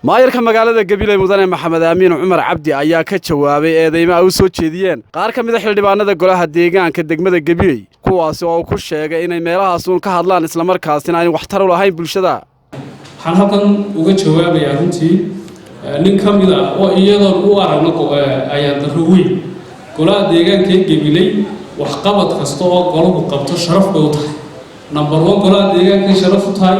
Mayarka Magaalada Gabiley Maxamed Amiin Umar Cabdi ayaa ka jawaabay eedeymaha u soo jeediyeen qaar ka mid ah xildhibaanada golaha deegaanka degmada Gabiley kuwaas oo ku sheegay inay meelahaas uun ka hadlaan isla markaasina ay wax tar u lahayn bulshada. waxaan halkan uga jawaabayaa runtii nin ka mid ah oo iyadoo u aragno ayaa daruuri golaha deegaanka Gabiley wax qabad kasta oo goluhu qabto sharaf bay u tahay. number 1 golaha deegaanka sharaf u tahay.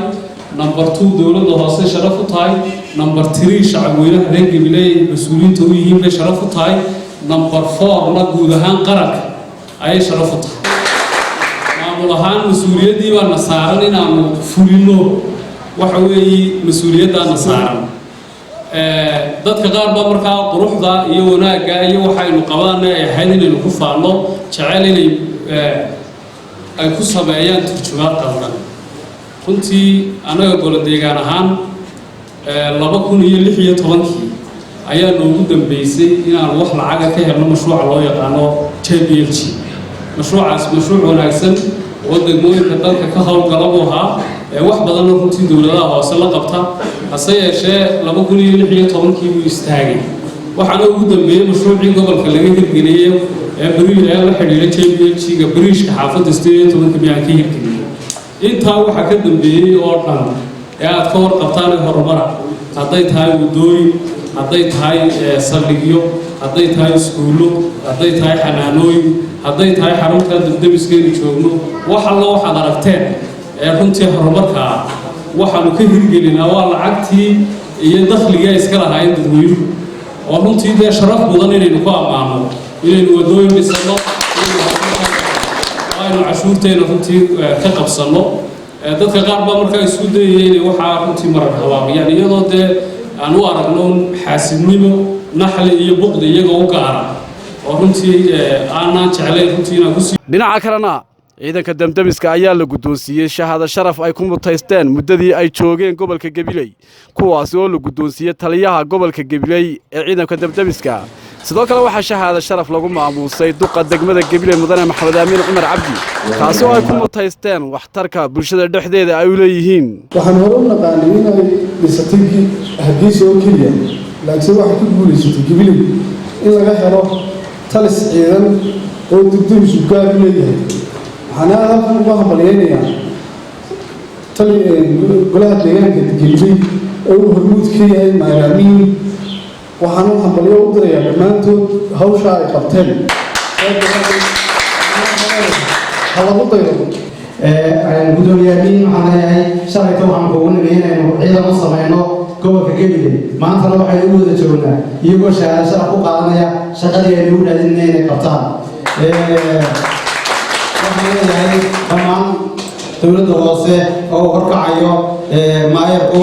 number 2 dawladda hoose sharaf u tahay. number 3 shacabweynaha reer Gabiley mas'uuliyiinta u yihiin bay sharaf u tahay. number 4 na guud ahaan qaranka ay sharaf u tahay. maamul ahaan mas'uuliyadii baa nasaaran inaanu fulino waxa weeye mas'uuliyadda nasaaran dadka qaar baa markaa quruxda iyo wanaagga iyo waxaynu qabaanay ay ahayd inaynu ku faano jecel inay ay ku sameeyaan turjumaad qaldan. runtii anaga golo deegaan ahaan 2016 ayaa noogu dambeysay inaan wax lacag ka helno mashruuca loo yaqaano JPLG. mashruucaas mashruuc wanaagsan oo degmooyinka dalka ka hawlgala buu ahaa wax badan oo runtii dawladaha hoose la qabta hase yeeshee 2016 buu istaagay. waxaana ugu dambeeyay mashruucii gobolka laga hirgeliyay ee la xiriira JPLG-ga bariishka xaafadda 18 biyaan ka hirgeliyay. intaa waxa ka dambeeyay oo dhan aad ka warqabtaan horumar hadday tahay wadooyin hadday tahay saldhigyo hadday tahay iskuulo hadday tahay xanaanooyin hadday tahay xarunta dibdibiskeena joogno waxa loo waxaad aragteen runtii horumarka waxaanu ka hirgelinaa waa lacagtii iyo dakhliga iska lahaayeen dadweynuhu oo runtii dee sharaf badan inaynu ku ammaano inaynu wadooyin dhisano aynu cashuurteena runtii ka qabsano. dadka qaar baa markaa isku dayay inay waxaa runtii marar habaabiyaan iyadoo dee aan u aragno xaasidnimo naxli iyo buqdi iyaga u gaara oo runtii aanaan jeclayn runtii inaan ku sii dhinaca kalena ciidanka damdamiska ayaa la guddoonsiiyey shahaado sharaf ay ku mutaysteen muddadii ay joogeen gobolka Gabiley kuwaas oo la guddoonsiiyey taliyaha gobolka Gabiley ee ciidanka damdamiska. sidoo kale waxaa shahaado sharaf lagu maamuusay duqa degmada Gabiley Maxamed Amiin Umar Cabdi kaas oo ay ku mutaysteen waxtarka bulshada dhexdeeda ay u leeyihiin. waxaan hore u naqaanay inay dhisatay hadiis oo keliya laakiin waxa ku guuleysatay Gabiley in laga helo talis ciidan oo degdeg u gaar leeyahay. waxaan halkan uga hambalyeynaya golaha deegaanka Gabiley oo hormuud ka yahay Mayarka waxaan u hambalyo u dirayaa dhammaantood hawsha ay qabteen gudoomiyaha waxaan leeyahay shalayta waxaan kugu nimay inaynu ciidan u samayno gobolka Gabiley maantana waxay u wada joognaa iyagoo shahaado sharaf u qaadanaya shaqadii ay u dhaadinayeen inay qabtaan. waxaan leeyahay dhammaan dawladda hoose oo horkacayo maayarku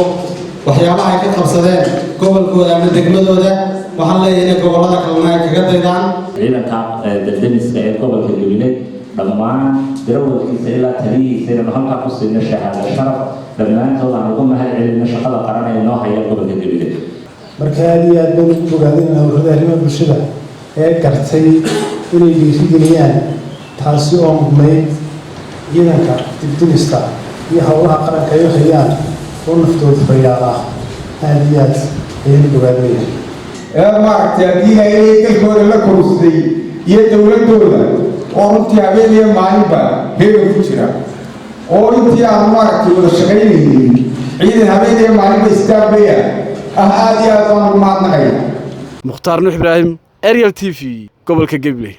waxyaabaha ay ka qabsadeen gobolkooda ama degmadooda waxaan leeyahay inay gobolada kalena ay kaga daydaan. ciidanka damdamiska ee gobolka Gabiley dhammaan darawalkiisa ilaa taliyihiisa inaynu halkaa ku siino shahaado sharaf dhammaantood aan ugu mahad celinno shaqada qaran ee noo haya gobolka Gabiley. marka aad iyo aad baan ugu bogaadinaynaa ururada arrimaha bulshada ee gartay inay dhiirigeliyaan taasi oo mudnayd ciidanka dibdibista iyo howlaha qaranka ay hayaan oo naftooda faydaala aad iyo aad ayaan u bogaadinaynaa. maaragtay haddii ay dalkooda la korusday iyo dawladooda oo runtii habeen iyo maalinba heegan ku jira oo intii aan maaragtay wada shaqaynaynin ciidan habeen iyo maalinba istaabaya aad iyo aad baan ugu mahadnaqayaa. Mukhtaar Nuux Ibraahim Ariel TV gobolka Gabiley.